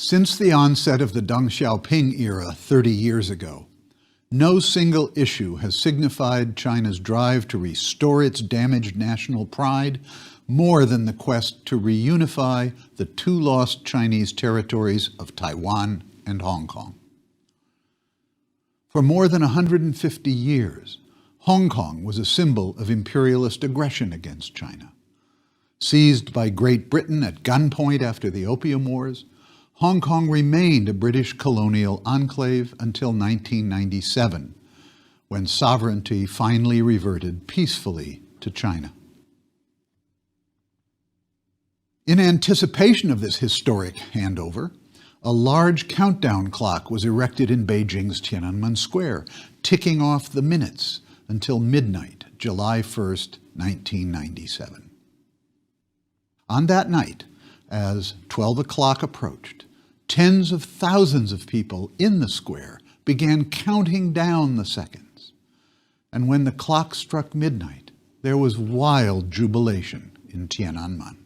Since the onset of the Deng Xiaoping era 30 years ago, no single issue has signified China's drive to restore its damaged national pride more than the quest to reunify the two lost Chinese territories of Taiwan and Hong Kong. For more than 150 years, Hong Kong was a symbol of imperialist aggression against China. Seized by Great Britain at gunpoint after the Opium Wars, Hong Kong remained a British colonial enclave until 1997, when sovereignty finally reverted peacefully to China. In anticipation of this historic handover, a large countdown clock was erected in Beijing's Tiananmen Square, ticking off the minutes until midnight, July 1st, 1997. On that night, as 12 o'clock approached, tens of thousands of people in the square began counting down the seconds. And when the clock struck midnight, there was wild jubilation in Tiananmen.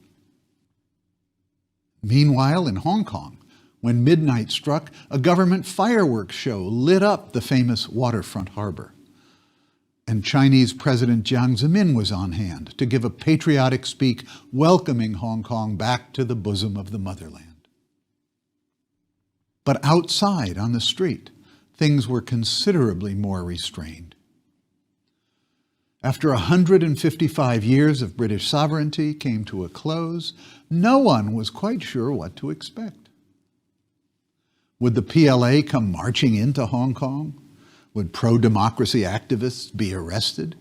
Meanwhile, in Hong Kong, when midnight struck, a government fireworks show lit up the famous waterfront harbor. And Chinese President Jiang Zemin was on hand to give a patriotic speech welcoming Hong Kong back to the bosom of the motherland. But outside, on the street, things were considerably more restrained. After 155 years of British sovereignty came to a close, no one was quite sure what to expect. Would the PLA come marching into Hong Kong? Would pro-democracy activists be arrested?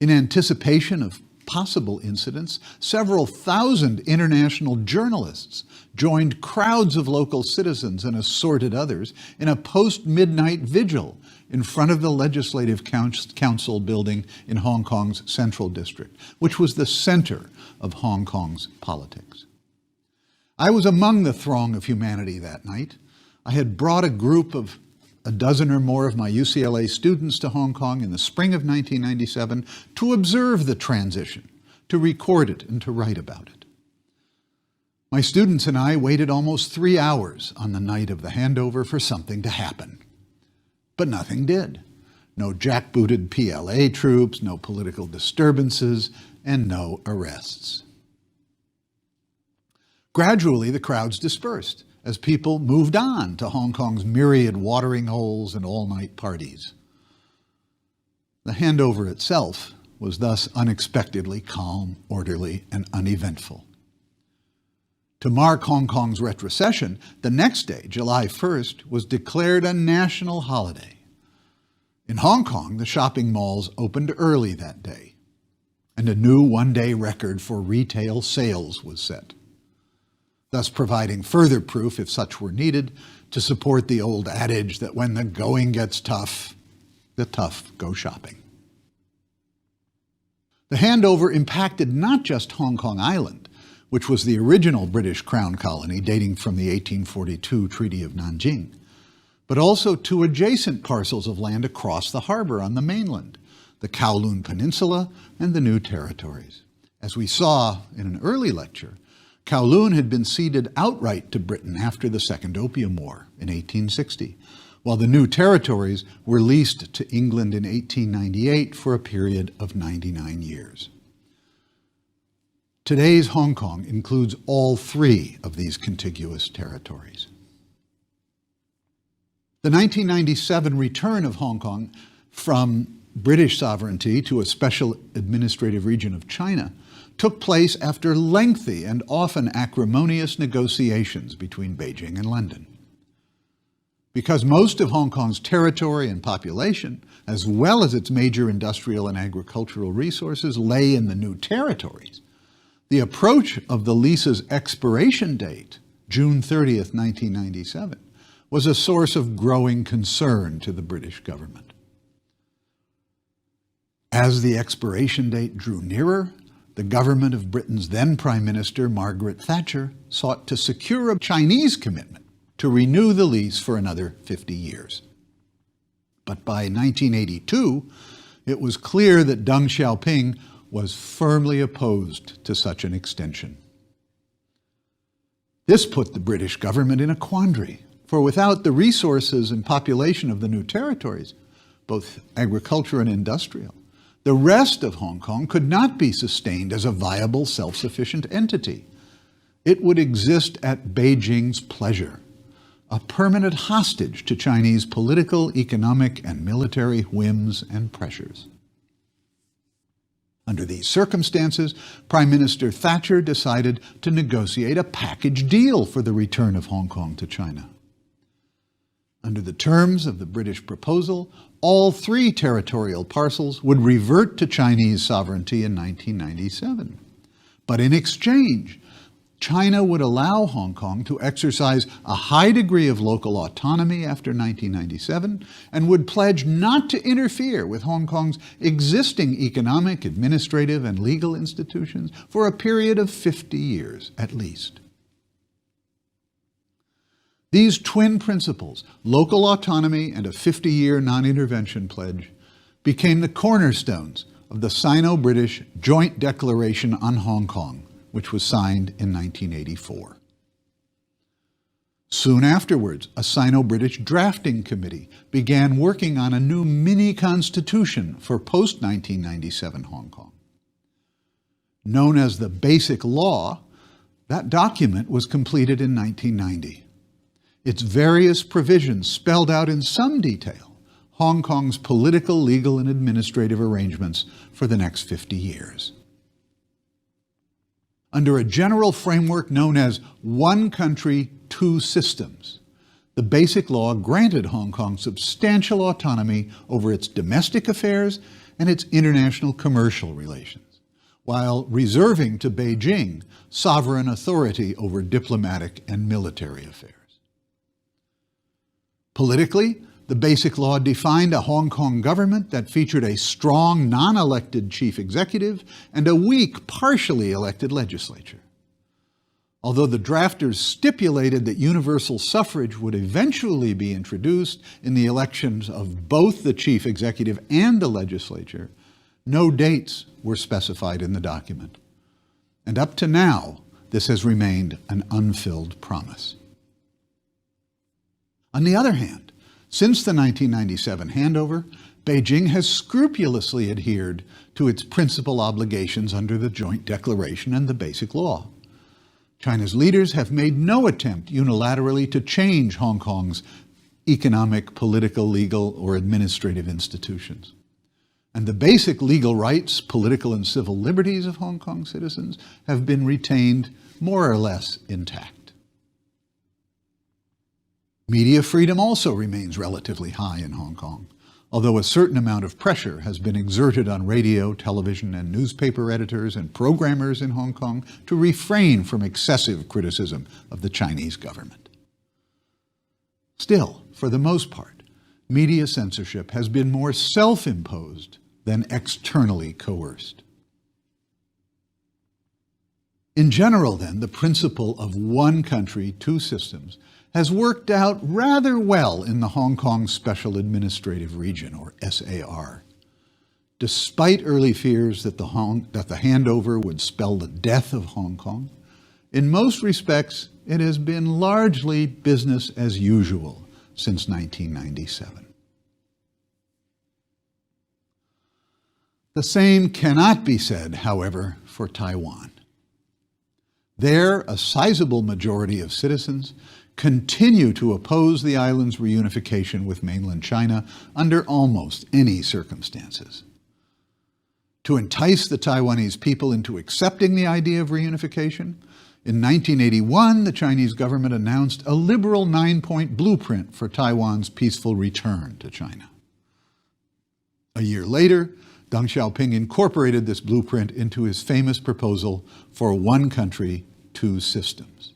In anticipation of possible incidents, several thousand international journalists joined crowds of local citizens and assorted others in a post-midnight vigil in front of the Legislative Council building in Hong Kong's Central District, which was the center of Hong Kong's politics. I was among the throng of humanity that night. I had brought a group of a dozen or more of my UCLA students to Hong Kong in the spring of 1997 to observe the transition, to record it, and to write about it. My students and I waited almost 3 hours on the night of the handover for something to happen. But nothing did. No jackbooted PLA troops, no political disturbances, and no arrests. Gradually, the crowds dispersed as people moved on to Hong Kong's myriad watering holes and all-night parties. The handover itself was thus unexpectedly calm, orderly, and uneventful. To mark Hong Kong's retrocession, the next day, July 1st, was declared a national holiday. In Hong Kong, the shopping malls opened early that day, and a new one-day record for retail sales was set, thus providing further proof, if such were needed, to support the old adage that when the going gets tough, the tough go shopping. The handover impacted not just Hong Kong Island, which was the original British Crown colony dating from the 1842 Treaty of Nanjing, but also two adjacent parcels of land across the harbor on the mainland, the Kowloon Peninsula and the New Territories. As we saw in an early lecture, Kowloon had been ceded outright to Britain after the Second Opium War in 1860, while the New Territories were leased to England in 1898 for a period of 99 years. Today's Hong Kong includes all three of these contiguous territories. The 1997 return of Hong Kong from British sovereignty to a special administrative region of China took place after lengthy and often acrimonious negotiations between Beijing and London. Because most of Hong Kong's territory and population, as well as its major industrial and agricultural resources, lay in the New Territories, the approach of the lease's expiration date, June 30th, 1997, was a source of growing concern to the British government. As the expiration date drew nearer, the government of Britain's then Prime Minister, Margaret Thatcher, sought to secure a Chinese commitment to renew the lease for another 50 years. But by 1982, it was clear that Deng Xiaoping was firmly opposed to such an extension. This put the British government in a quandary, for without the resources and population of the new territories, both agriculture and industrial, the rest of Hong Kong could not be sustained as a viable, self-sufficient entity. It would exist at Beijing's pleasure, a permanent hostage to Chinese political, economic, and military whims and pressures. Under these circumstances, Prime Minister Thatcher decided to negotiate a package deal for the return of Hong Kong to China. Under the terms of the British proposal, all three territorial parcels would revert to Chinese sovereignty in 1997. But in exchange, China would allow Hong Kong to exercise a high degree of local autonomy after 1997 and would pledge not to interfere with Hong Kong's existing economic, administrative, and legal institutions for a period of 50 years at least. These twin principles, local autonomy and a 50-year non-intervention pledge, became the cornerstones of the Sino-British Joint Declaration on Hong Kong, which was signed in 1984. Soon afterwards, a Sino-British drafting committee began working on a new mini-constitution for post-1997 Hong Kong. Known as the Basic Law, that document was completed in 1990. Its various provisions spelled out in some detail Hong Kong's political, legal, and administrative arrangements for the next 50 years. Under a general framework known as One Country, Two Systems, the Basic Law granted Hong Kong substantial autonomy over its domestic affairs and its international commercial relations, while reserving to Beijing sovereign authority over diplomatic and military affairs. Politically, the Basic Law defined a Hong Kong government that featured a strong, non-elected chief executive and a weak, partially elected legislature. Although the drafters stipulated that universal suffrage would eventually be introduced in the elections of both the chief executive and the legislature, no dates were specified in the document. And up to now, this has remained an unfilled promise. On the other hand, since the 1997 handover, Beijing has scrupulously adhered to its principal obligations under the Joint Declaration and the Basic Law. China's leaders have made no attempt unilaterally to change Hong Kong's economic, political, legal, or administrative institutions. And the basic legal rights, political and civil liberties of Hong Kong citizens have been retained more or less intact. Media freedom also remains relatively high in Hong Kong, although a certain amount of pressure has been exerted on radio, television, and newspaper editors and programmers in Hong Kong to refrain from excessive criticism of the Chinese government. Still, for the most part, media censorship has been more self-imposed than externally coerced. In general, then, the principle of one country, two systems has worked out rather well in the Hong Kong Special Administrative Region, or SAR. Despite early fears that the handover would spell the death of Hong Kong, in most respects, it has been largely business as usual since 1997. The same cannot be said, however, for Taiwan. There, a sizable majority of citizens continue to oppose the island's reunification with mainland China under almost any circumstances. To entice the Taiwanese people into accepting the idea of reunification, in 1981, the Chinese government announced a liberal 9-point blueprint for Taiwan's peaceful return to China. A year later, Deng Xiaoping incorporated this blueprint into his famous proposal for one country, two systems.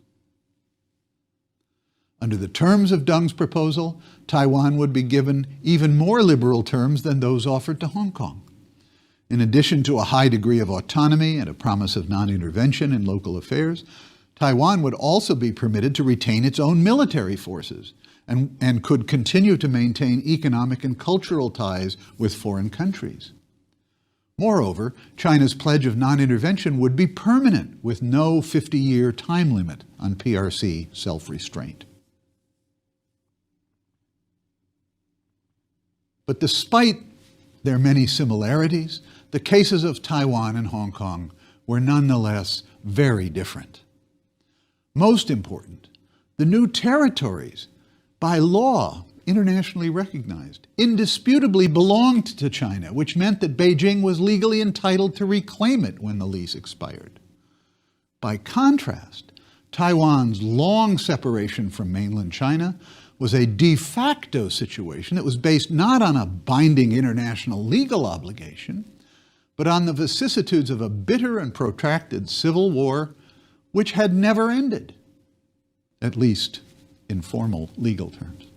Under the terms of Deng's proposal, Taiwan would be given even more liberal terms than those offered to Hong Kong. In addition to a high degree of autonomy and a promise of non-intervention in local affairs, Taiwan would also be permitted to retain its own military forces and could continue to maintain economic and cultural ties with foreign countries. Moreover, China's pledge of non-intervention would be permanent with no 50-year time limit on PRC self-restraint. But despite their many similarities, the cases of Taiwan and Hong Kong were nonetheless very different. Most important, the new territories, by law, internationally recognized, indisputably belonged to China, which meant that Beijing was legally entitled to reclaim it when the lease expired. By contrast, Taiwan's long separation from mainland China was a de facto situation that was based not on a binding international legal obligation, but on the vicissitudes of a bitter and protracted civil war which had never ended, at least in formal legal terms.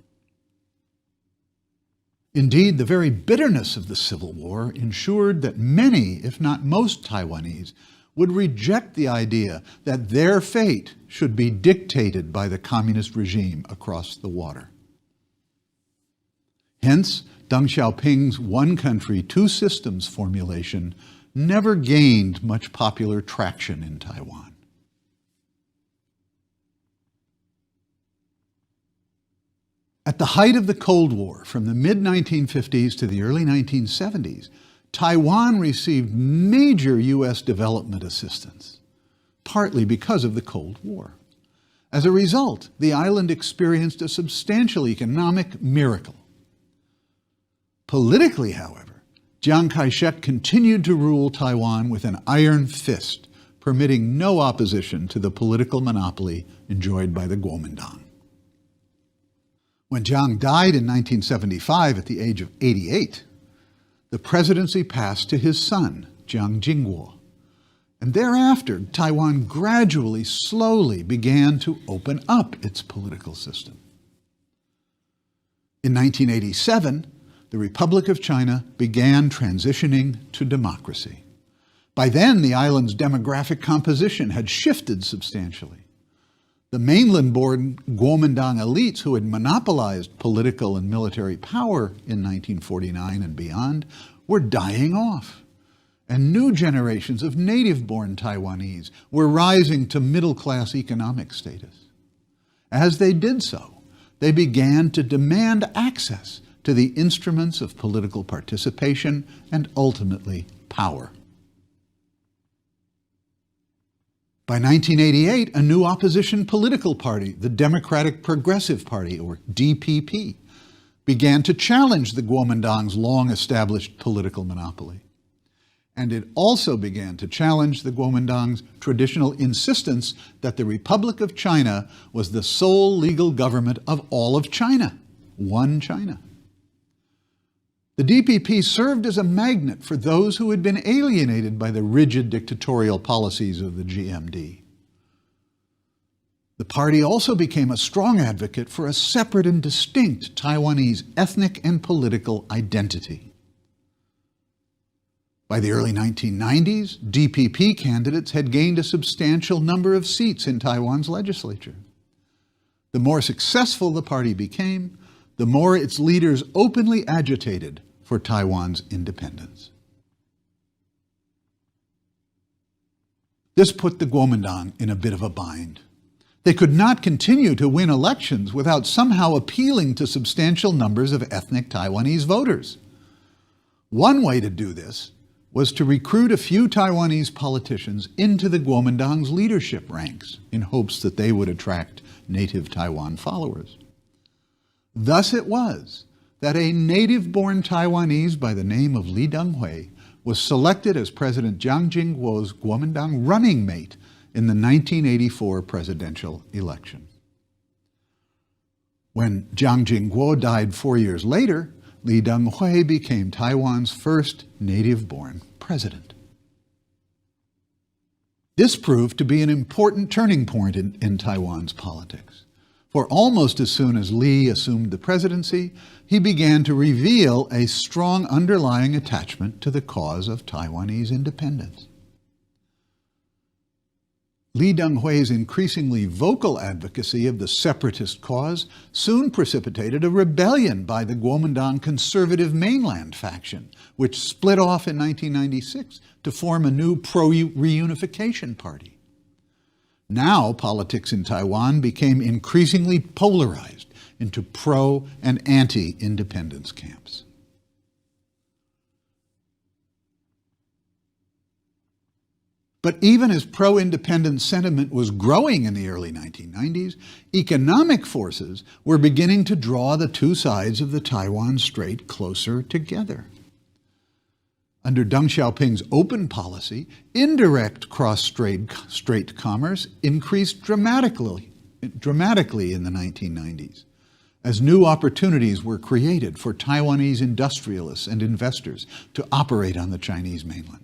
Indeed, the very bitterness of the Civil War ensured that many, if not most Taiwanese, would reject the idea that their fate should be dictated by the communist regime across the water. Hence, Deng Xiaoping's one country, two systems formulation never gained much popular traction in Taiwan. At the height of the Cold War, from the mid-1950s to the early 1970s, Taiwan received major U.S. development assistance, partly because of the Cold War. As a result, the island experienced a substantial economic miracle. Politically, however, Chiang Kai-shek continued to rule Taiwan with an iron fist, permitting no opposition to the political monopoly enjoyed by the Kuomintang. When Chiang died in 1975 at the age of 88, the presidency passed to his son, Jiang Jingguo. And thereafter, Taiwan gradually, slowly began to open up its political system. In 1987, the Republic of China began transitioning to democracy. By then, the island's demographic composition had shifted substantially. The mainland-born Kuomintang elites who had monopolized political and military power in 1949 and beyond were dying off, and new generations of native-born Taiwanese were rising to middle-class economic status. As they did so, they began to demand access to the instruments of political participation and ultimately power. By 1988, a new opposition political party, the Democratic Progressive Party, or DPP, began to challenge the Kuomintang's long-established political monopoly. And it also began to challenge the Kuomintang's traditional insistence that the Republic of China was the sole legal government of all of China, one China. The DPP served as a magnet for those who had been alienated by the rigid dictatorial policies of the GMD. The party also became a strong advocate for a separate and distinct Taiwanese ethnic and political identity. By the early 1990s, DPP candidates had gained a substantial number of seats in Taiwan's legislature. The more successful the party became, the more its leaders openly agitated for Taiwan's independence. This put the Kuomintang in a bit of a bind. They could not continue to win elections without somehow appealing to substantial numbers of ethnic Taiwanese voters. One way to do this was to recruit a few Taiwanese politicians into the Kuomintang's leadership ranks in hopes that they would attract native Taiwan followers. Thus it was that a native-born Taiwanese by the name of Lee Deng-hui was selected as President Jiang Jingguo's Kuomintang running mate in the 1984 presidential election. When Jiang Jingguo died 4 years later, Lee Deng-hui became Taiwan's first native-born president. This proved to be an important turning point in Taiwan's politics. For almost as soon as Lee assumed the presidency, he began to reveal a strong underlying attachment to the cause of Taiwanese independence. Li Denghui's increasingly vocal advocacy of the separatist cause soon precipitated a rebellion by the Kuomintang conservative mainland faction, which split off in 1996 to form a new pro-reunification party. Now, politics in Taiwan became increasingly polarized into pro- and anti-independence camps. But even as pro-independence sentiment was growing in the early 1990s, economic forces were beginning to draw the two sides of the Taiwan Strait closer together. Under Deng Xiaoping's open policy, indirect cross-strait commerce increased dramatically in the 1990s, as new opportunities were created for Taiwanese industrialists and investors to operate on the Chinese mainland.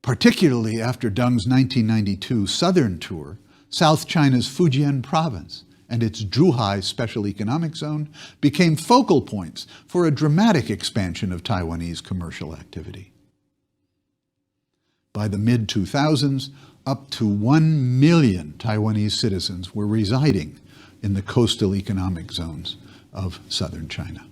Particularly after Deng's 1992 southern tour, South China's Fujian province and its Zhuhai Special Economic Zone became focal points for a dramatic expansion of Taiwanese commercial activity. By the mid-2000s, up to 1 million Taiwanese citizens were residing in the coastal economic zones of southern China.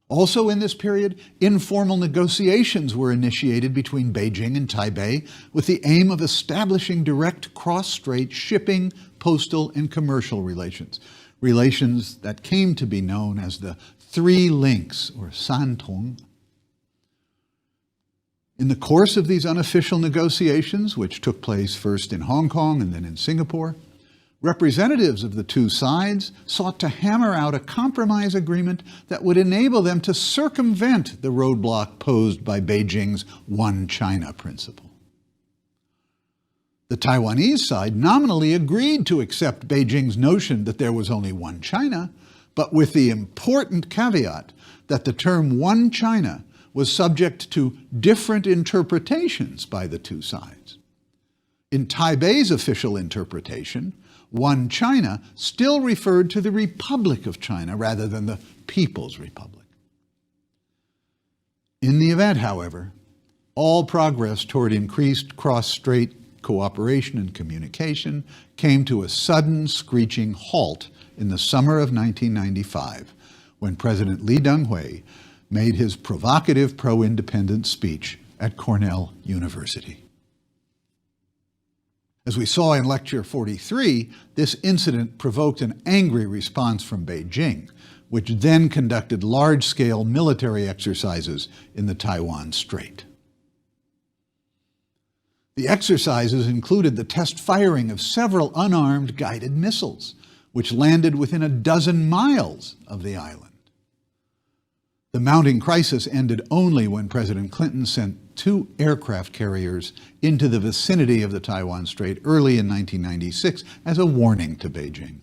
Also in this period, informal negotiations were initiated between Beijing and Taipei with the aim of establishing direct cross-strait shipping, postal, and commercial relations, relations that came to be known as the Three Links, or Santong. In the course of these unofficial negotiations, which took place first in Hong Kong and then in Singapore, representatives of the two sides sought to hammer out a compromise agreement that would enable them to circumvent the roadblock posed by Beijing's One China principle. The Taiwanese side nominally agreed to accept Beijing's notion that there was only one China, but with the important caveat that the term One China was subject to different interpretations by the two sides. In Taipei's official interpretation, One China still referred to the Republic of China rather than the People's Republic. In the event, however, all progress toward increased cross-strait cooperation and communication came to a sudden screeching halt in the summer of 1995 when President Li Denghui made his provocative pro-independence speech at Cornell University. As we saw in Lecture 43, this incident provoked an angry response from Beijing, which then conducted large-scale military exercises in the Taiwan Strait. The exercises included the test firing of several unarmed guided missiles, which landed within a dozen miles of the island. The mounting crisis ended only when President Clinton sent 2 aircraft carriers into the vicinity of the Taiwan Strait early in 1996 as a warning to Beijing.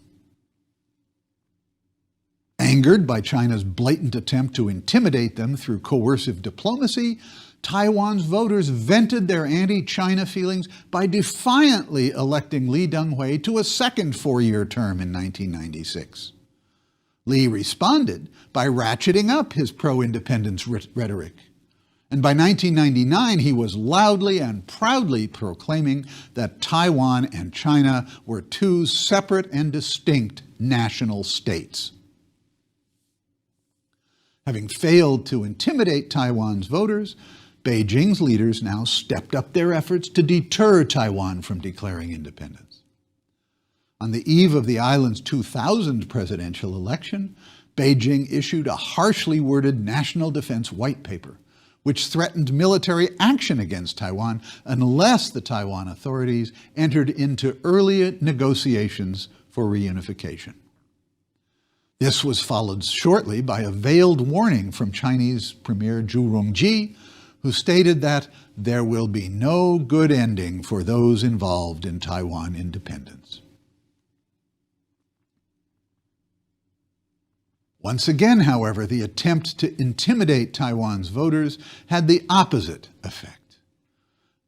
Angered by China's blatant attempt to intimidate them through coercive diplomacy, Taiwan's voters vented their anti-China feelings by defiantly electing Li Denghui to a second 4-year term in 1996. Li responded by ratcheting up his pro-independence rhetoric. And by 1999, he was loudly and proudly proclaiming that Taiwan and China were 2 separate and distinct national states. Having failed to intimidate Taiwan's voters, Beijing's leaders now stepped up their efforts to deter Taiwan from declaring independence. On the eve of the island's 2000 presidential election, Beijing issued a harshly worded national defense white paper, which threatened military action against Taiwan unless the Taiwan authorities entered into early negotiations for reunification. This was followed shortly by a veiled warning from Chinese Premier Zhu Rongji, who stated that there will be no good ending for those involved in Taiwan independence. Once again, however, the attempt to intimidate Taiwan's voters had the opposite effect.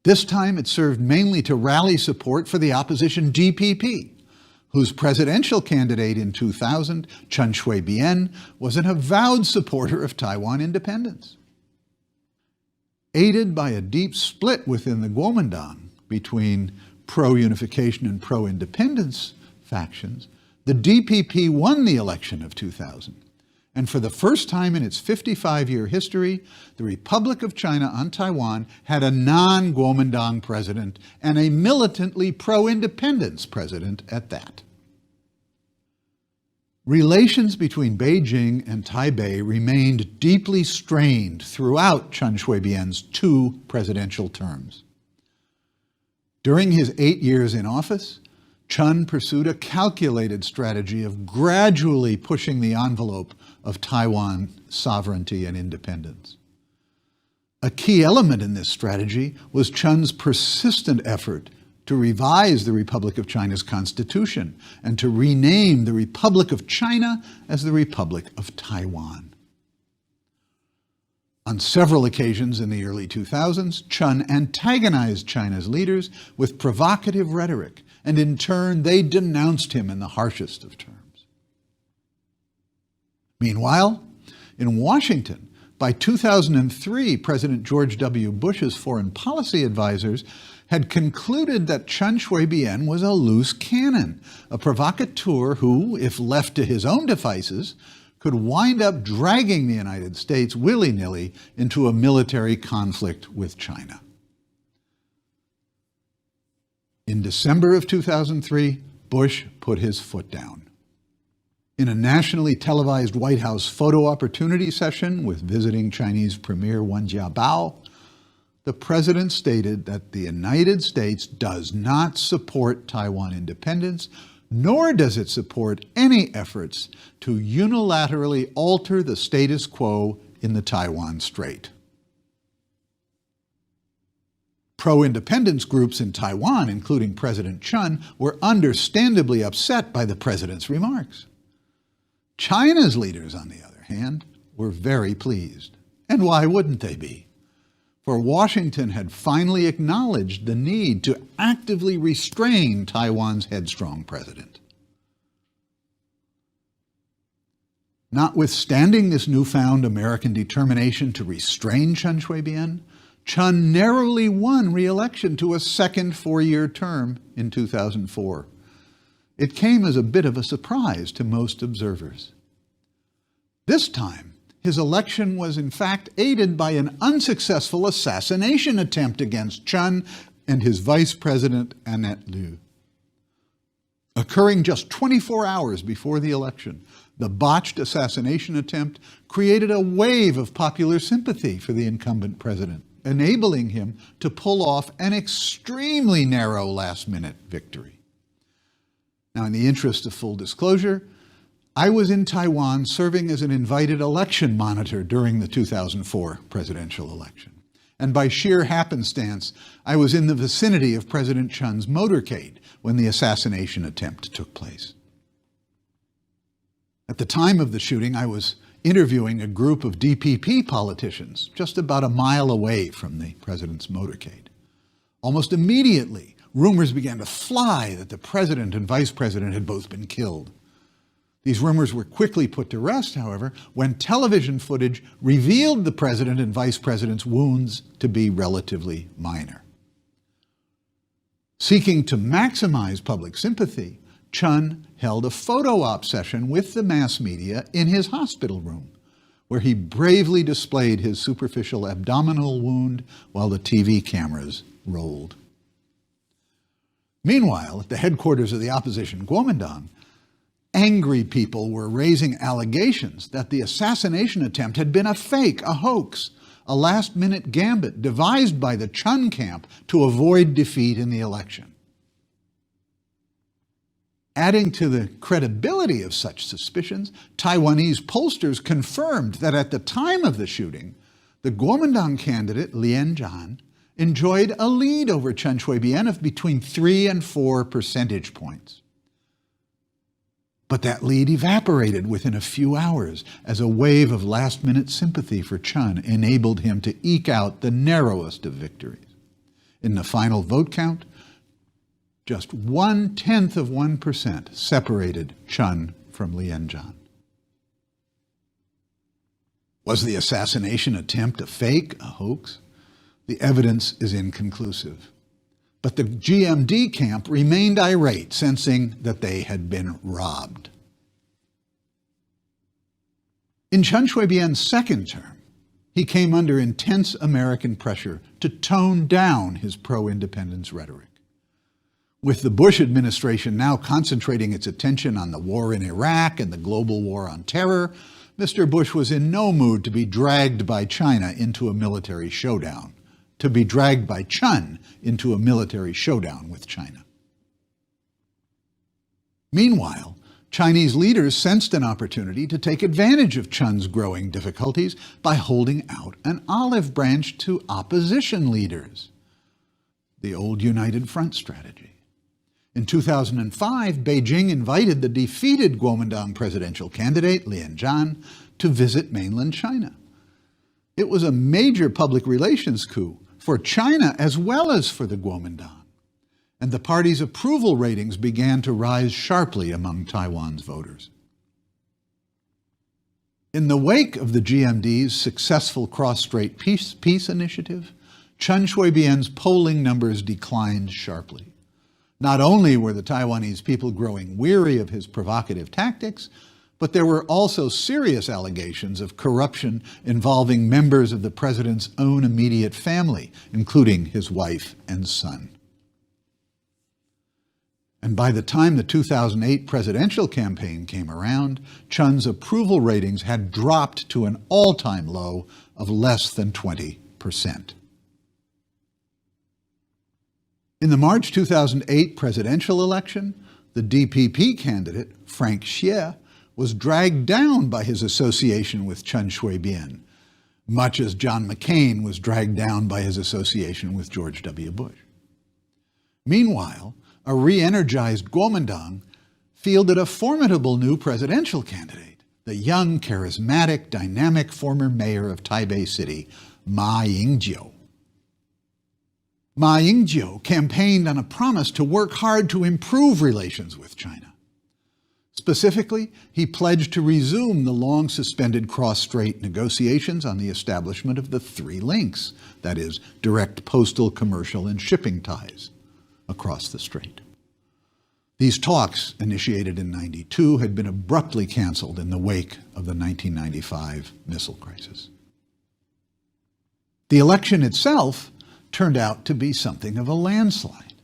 This time it served mainly to rally support for the opposition DPP, whose presidential candidate in 2000, Chen Shui-bian, was an avowed supporter of Taiwan independence. Aided by a deep split within the Kuomintang between pro-unification and pro-independence factions, the DPP won the election of 2000. And for the first time in its 55-year history, the Republic of China on Taiwan had a non-Kuomintang president and a militantly pro-independence president at that. Relations between Beijing and Taipei remained deeply strained throughout Chen Shui-bian's 2 presidential terms. During his 8 years in office, Chen pursued a calculated strategy of gradually pushing the envelope of Taiwan sovereignty and independence. A key element in this strategy was Chen's persistent effort to revise the Republic of China's constitution and to rename the Republic of China as the Republic of Taiwan. On several occasions in the early 2000s, Chen antagonized China's leaders with provocative rhetoric, and in turn they denounced him in the harshest of terms. Meanwhile, in Washington, by 2003, President George W. Bush's foreign policy advisors had concluded that Chen Shui-bian was a loose cannon, a provocateur who, if left to his own devices, could wind up dragging the United States willy-nilly into a military conflict with China. In December of 2003, Bush put his foot down. In a nationally televised White House photo opportunity session with visiting Chinese Premier Wen Jiabao, the president stated that the United States does not support Taiwan independence, nor does it support any efforts to unilaterally alter the status quo in the Taiwan Strait. Pro-independence groups in Taiwan, including President Chen, were understandably upset by the president's remarks. China's leaders, on the other hand, were very pleased. And why wouldn't they be? For Washington had finally acknowledged the need to actively restrain Taiwan's headstrong president. Notwithstanding this newfound American determination to restrain Chen Shui-bian, Chen narrowly won re-election to a second 4-year term in 2004. It came as a bit of a surprise to most observers. This time, his election was in fact aided by an unsuccessful assassination attempt against Chen and his vice president, Annette Lu. Occurring just 24 hours before the election, the botched assassination attempt created a wave of popular sympathy for the incumbent president, enabling him to pull off an extremely narrow last-minute victory. Now, in the interest of full disclosure, I was in Taiwan serving as an invited election monitor during the 2004 presidential election. And by sheer happenstance, I was in the vicinity of President Chen's motorcade when the assassination attempt took place. At the time of the shooting, I was interviewing a group of DPP politicians just about a mile away from the president's motorcade. Almost immediately, rumors began to fly that the president and vice president had both been killed. These rumors were quickly put to rest, however, when television footage revealed the president and vice president's wounds to be relatively minor. Seeking to maximize public sympathy, Chen held a photo op session with the mass media in his hospital room, where he bravely displayed his superficial abdominal wound while the TV cameras rolled. Meanwhile, at the headquarters of the opposition Kuomintang, angry people were raising allegations that the assassination attempt had been a fake, a hoax, a last-minute gambit devised by the Chen camp to avoid defeat in the election. Adding to the credibility of such suspicions, Taiwanese pollsters confirmed that at the time of the shooting, the Kuomintang candidate Lien Zhan enjoyed a lead over Chen Shui-bian of between 3 and 4 percentage points. But that lead evaporated within a few hours as a wave of last-minute sympathy for Chen enabled him to eke out the narrowest of victories. In the final vote count, just 0.1% separated Chen from Lien Zhan. Was the assassination attempt a fake, a hoax? The evidence is inconclusive. But the GMD camp remained irate, sensing that they had been robbed. In Chen Shui-bian's second term, he came under intense American pressure to tone down his pro-independence rhetoric. With the Bush administration now concentrating its attention on the war in Iraq and the global war on terror, Mr. Bush was in no mood to be dragged by China into a military showdown, with China. Meanwhile, Chinese leaders sensed an opportunity to take advantage of Chen's growing difficulties by holding out an olive branch to opposition leaders, the old United Front strategy. In 2005, Beijing invited the defeated Kuomintang presidential candidate, Lien Zhan, to visit mainland China. It was a major public relations coup for China as well as for the Kuomintang, and the party's approval ratings began to rise sharply among Taiwan's voters. In the wake of the GMD's successful cross-strait peace initiative, Chen Shui-bian's polling numbers declined sharply. Not only were the Taiwanese people growing weary of his provocative tactics, but there were also serious allegations of corruption involving members of the president's own immediate family, including his wife and son. And by the time the 2008 presidential campaign came around, Chen's approval ratings had dropped to an all-time low of less than 20%. In the March 2008 presidential election, the DPP candidate, Frank Xie, was dragged down by his association with Chen Shui-bian, much as John McCain was dragged down by his association with George W. Bush. Meanwhile, a re-energized Kuomintang fielded a formidable new presidential candidate, the young, charismatic, dynamic former mayor of Taipei City, Ma Ying-jeou. Ma Ying-jeou campaigned on a promise to work hard to improve relations with China. Specifically, he pledged to resume the long-suspended cross-strait negotiations on the establishment of the three links, that is, direct postal, commercial, and shipping ties across the strait. These talks, initiated in 1992, had been abruptly canceled in the wake of the 1995 missile crisis. The election itself turned out to be something of a landslide,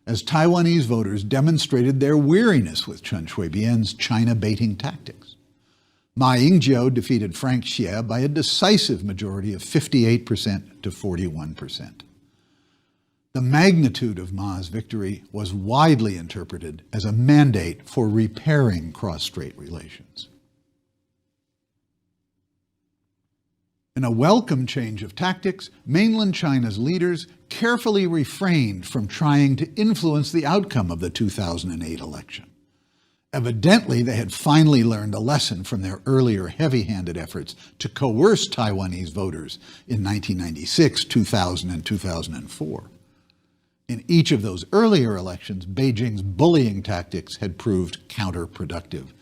as Taiwanese voters demonstrated their weariness with Chen Shui-bian's China-baiting tactics. Ma Ying-jeou defeated Frank Xie by a decisive majority of 58% to 41%. The magnitude of Ma's victory was widely interpreted as a mandate for repairing cross-strait relations. In a welcome change of tactics, mainland China's leaders carefully refrained from trying to influence the outcome of the 2008 election. Evidently, they had finally learned a lesson from their earlier heavy-handed efforts to coerce Taiwanese voters in 1996, 2000, and 2004. In each of those earlier elections, Beijing's bullying tactics had proved counterproductive,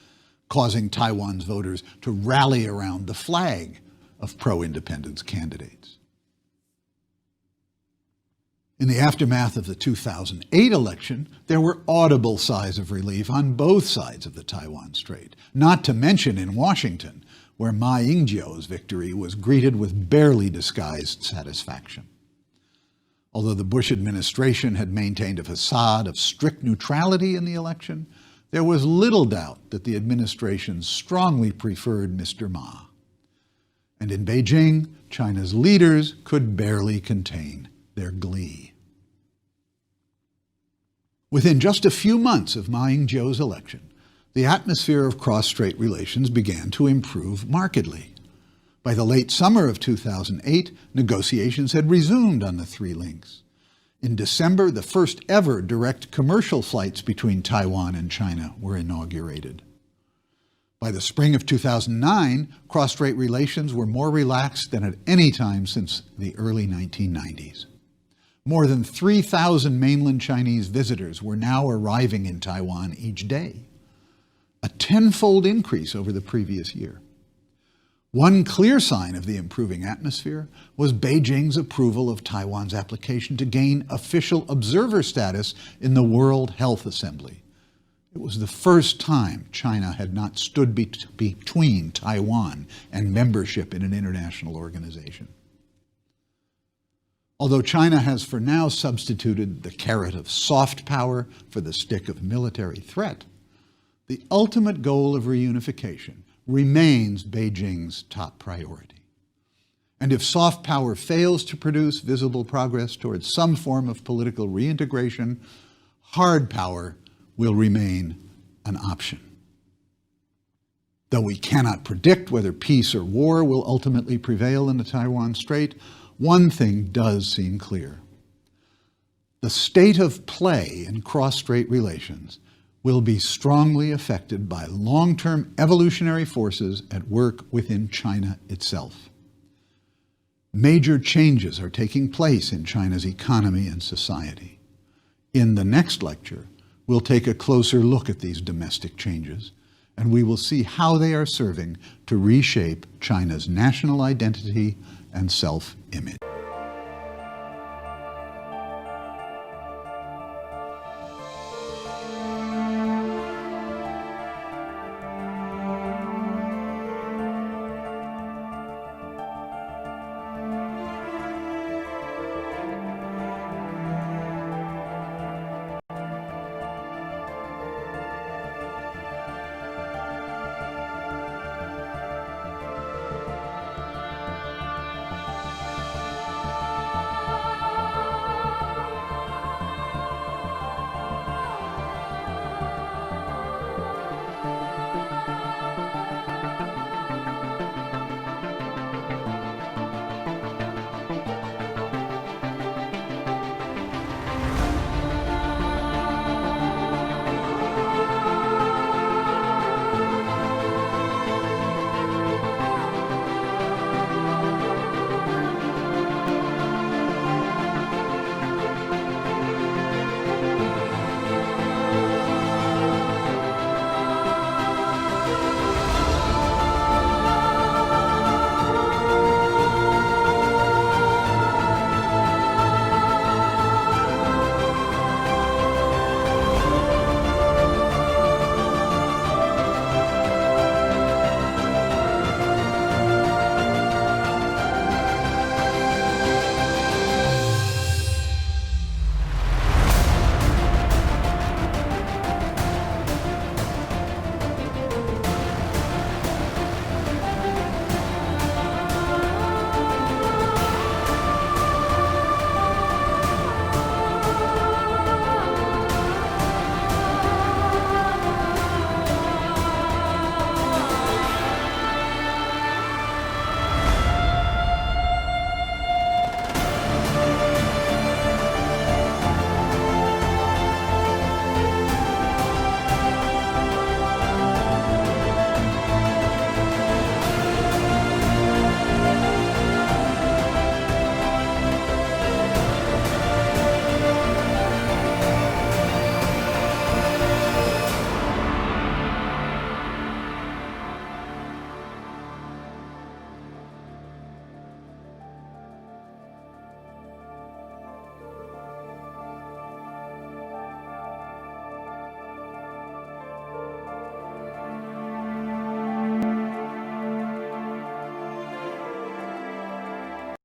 causing Taiwan's voters to rally around the flag of pro-independence candidates. In the aftermath of the 2008 election, there were audible sighs of relief on both sides of the Taiwan Strait, not to mention in Washington, where Ma Ying-jeou's victory was greeted with barely disguised satisfaction. Although the Bush administration had maintained a facade of strict neutrality in the election, there was little doubt that the administration strongly preferred Mr. Ma. And in Beijing, China's leaders could barely contain their glee. Within just a few months of Ma Ying-jeou's election, the atmosphere of cross-strait relations began to improve markedly. By the late summer of 2008, negotiations had resumed on the three links. In December, the first ever direct commercial flights between Taiwan and China were inaugurated. By the spring of 2009, cross-strait relations were more relaxed than at any time since the early 1990s. More than 3,000 mainland Chinese visitors were now arriving in Taiwan each day, a tenfold increase over the previous year. One clear sign of the improving atmosphere was Beijing's approval of Taiwan's application to gain official observer status in the World Health Assembly. It was the first time China had not stood between Taiwan and membership in an international organization. Although China has for now substituted the carrot of soft power for the stick of military threat, the ultimate goal of reunification remains Beijing's top priority. And if soft power fails to produce visible progress towards some form of political reintegration, hard power will remain an option. Though we cannot predict whether peace or war will ultimately prevail in the Taiwan Strait, one thing does seem clear. The state of play in cross-strait relations will be strongly affected by long-term evolutionary forces at work within China itself. Major changes are taking place in China's economy and society. In the next lecture, we'll take a closer look at these domestic changes, and we will see how they are serving to reshape China's national identity and self-image.